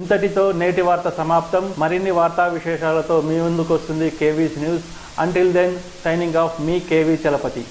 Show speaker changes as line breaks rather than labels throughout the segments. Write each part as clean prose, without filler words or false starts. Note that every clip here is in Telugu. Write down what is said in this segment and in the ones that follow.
ఇంతటితో నేటి వార్త సమాప్తం. మరిన్ని వార్తా విశేషాలతో మీ ముందుకు వస్తుంది KV's news. Until then, signing off, మీ కేవీ చలపతి.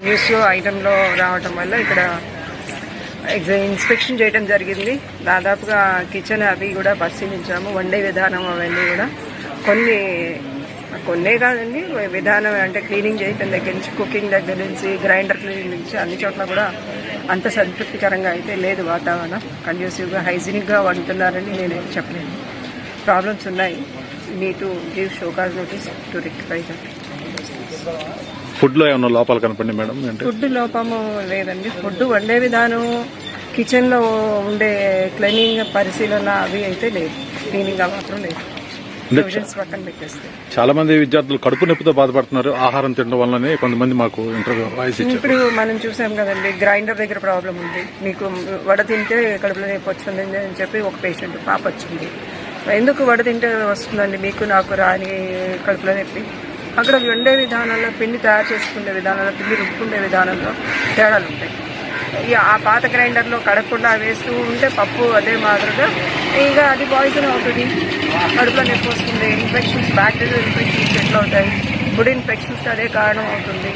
న్యూస్లో ఐటెంలో రావటం వల్ల ఇక్కడ ఇన్స్పెక్షన్ చేయడం జరిగింది. దాదాపుగా కిచెన్ అవి కూడా పరిశీలించాము. వండే విధానం అవన్నీ కూడా కొన్నే కాదండి, విధానం అంటే క్లీనింగ్ చేయటం దగ్గర నుంచి, కుకింగ్ దగ్గర నుంచి, గ్రైండర్ క్లీనింగ్ నుంచి అన్ని చోట్ల కూడా అంత సంతృప్తికరంగా అయితే లేదు. వాతావరణం కండ్యూసివ్గా హైజీనిక్గా వండుతున్నారని నేను చెప్పలేను. ప్రాబ్లమ్స్ ఉన్నాయి. Need to give show cause notice to rectify that.
Food లో ఏమన్నా లోపాలు కనపడి మేడం?
ఫుడ్ లోపము లేదండి. ఫుడ్ వండే విధానం, కిచెన్ లో ఉండే క్లీనింగ్ పరిశీలన అవి అయితే లేదు. క్లీనింగ్ మాత్రం లేదు. పక్కన పెట్టేస్తే
చాలా మంది విద్యార్థులు కడుపు నొప్పితో బాధపడుతున్నారు ఆహారం తినడం వల్లనే. కొంతమంది మాకు ఇంటర్వ్యూ వాయిస్ ఇచ్చారు.
ఇప్పుడు మనం చూసాం కదండి, గ్రైండర్ దగ్గర ప్రాబ్లం ఉంది. మీకు వడ తింటే కడుపులో నొప్పి వచ్చింది అని చెప్పి ఒక పేషెంట్ పాప వచ్చింది. ఎందుకు వడ తింటే వస్తుందండి మీకు నాకు రాని కడుపులో నొప్పి? అక్కడ వండే విధానంలో, పిండి తయారు చేసుకునే విధానంలో, పిండి రుబ్బుకునే విధానంలో తేడాలు ఉంటాయి. ఆ పాత గ్రైండర్లో కడగకుండా వేస్తూ ఉంటే పప్పు అదే మాదిరిగా ఇక అది పాయిజన్ అవుతుంది, కడుపులో నొప్పి వస్తుంది. ఇన్ఫెక్షన్స్, బ్యాక్టీరియల్ ఇన్ఫెక్షన్స్ ఎట్లా అవుతాయి? ఫుడ్ ఇన్ఫెక్షన్స్ అదే కారణం అవుతుంది.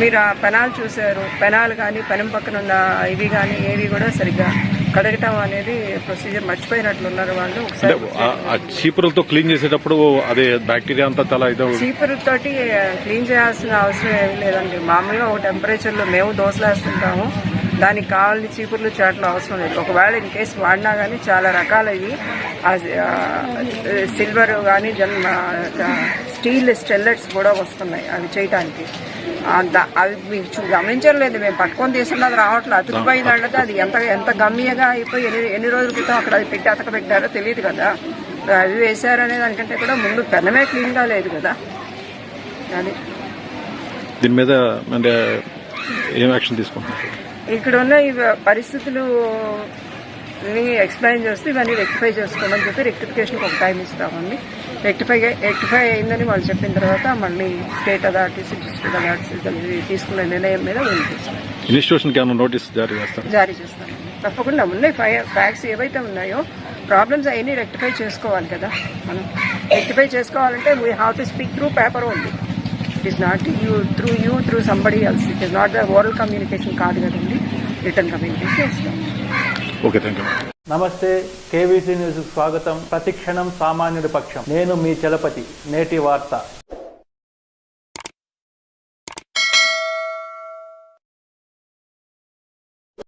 మీరు ఆ పెనాలు చూశారు, పెనాలు కానీ పెనం పక్కన ఉన్న ఇవి కానీ ఏవి కూడా సరిగ్గా కడగటం అనేది ప్రొసీజర్ మర్చిపోయినట్లున్నారు వాళ్ళు.
చీపురులతో క్లీన్ చేసేటప్పుడు అదే బ్యాక్టీరియా అంతా చాలా
చీపురుతోటి క్లీన్ చేయాల్సిన అవసరం ఏమీ లేదండి. మామూలుగా ఒక టెంపరేచర్లో మేము దోశలు వేస్తుంటాము, దానికి కావాలని చీపుర్లు చాట్లు అవసరం లేదు. ఒకవేళ ఇన్ కేసు వాడినా కానీ చాలా రకాలవి సిల్వర్ కానీ స్టీల్ స్టెల్లెట్స్ కూడా వస్తున్నాయి అవి చేయటానికి. అవి మీకు గమనించలేదు, మేము పట్టుకొని తీసుకున్న అది రావట్లేదు. అతుకుపోయింది అంటే అది ఎంత గమ్యగా అయిపోయి ఎన్ని రోజుల క్రితం అక్కడ అది పెట్టి అతకబెట్టారో తెలియదు కదా. అవి వేశారనే దానికంటే కూడా ముందు పెనమే క్లీన్గా లేదు కదా. అది
దీని మీద అంటే ఏం యాక్షన్ తీసుకుంటున్నారు?
ఇక్కడ ఉన్న ఈ పరిస్థితులు ఎక్స్ప్లెయిన్ చేస్తూ ఇవన్నీ రెక్టిఫై చేసుకోమని చెప్పి రెక్టిఫికేషన్కి ఒక టైం ఇస్తామండి. రెక్టిఫై అయిందని వాళ్ళు చెప్పిన తర్వాత మళ్ళీ స్టేట్ అథారిటీస్, డిస్ట్రిక్ట్ అథారిటీస్ తీసుకున్న నిర్ణయం మీద వెళ్ళిపోతాం.
ఇన్స్టిట్యూషన్కి ఏమైనా నోటీస్
జారీ చేస్తాం. తప్పకుండా ఉన్నాయి ఫ్యాక్ట్స్ ఏవైతే ఉన్నాయో ప్రాబ్లమ్స్ అవన్నీ రెక్టిఫై చేసుకోవాలి కదా. మనం రెక్టిఫై చేసుకోవాలంటే we have to speak through paper only. It is not through somebody else. It is not the oral communication కాదు కదండి, రిటర్న్ కమ్యూనికేషన్ ఇస్తాం.
Okay, thank you.
నమస్తే, కేవీసీ న్యూస్ స్వాగతం. ప్రతిక్షణం సామాన్యుడి పక్షం. నేను మీ చలపతి. నేటి వార్త.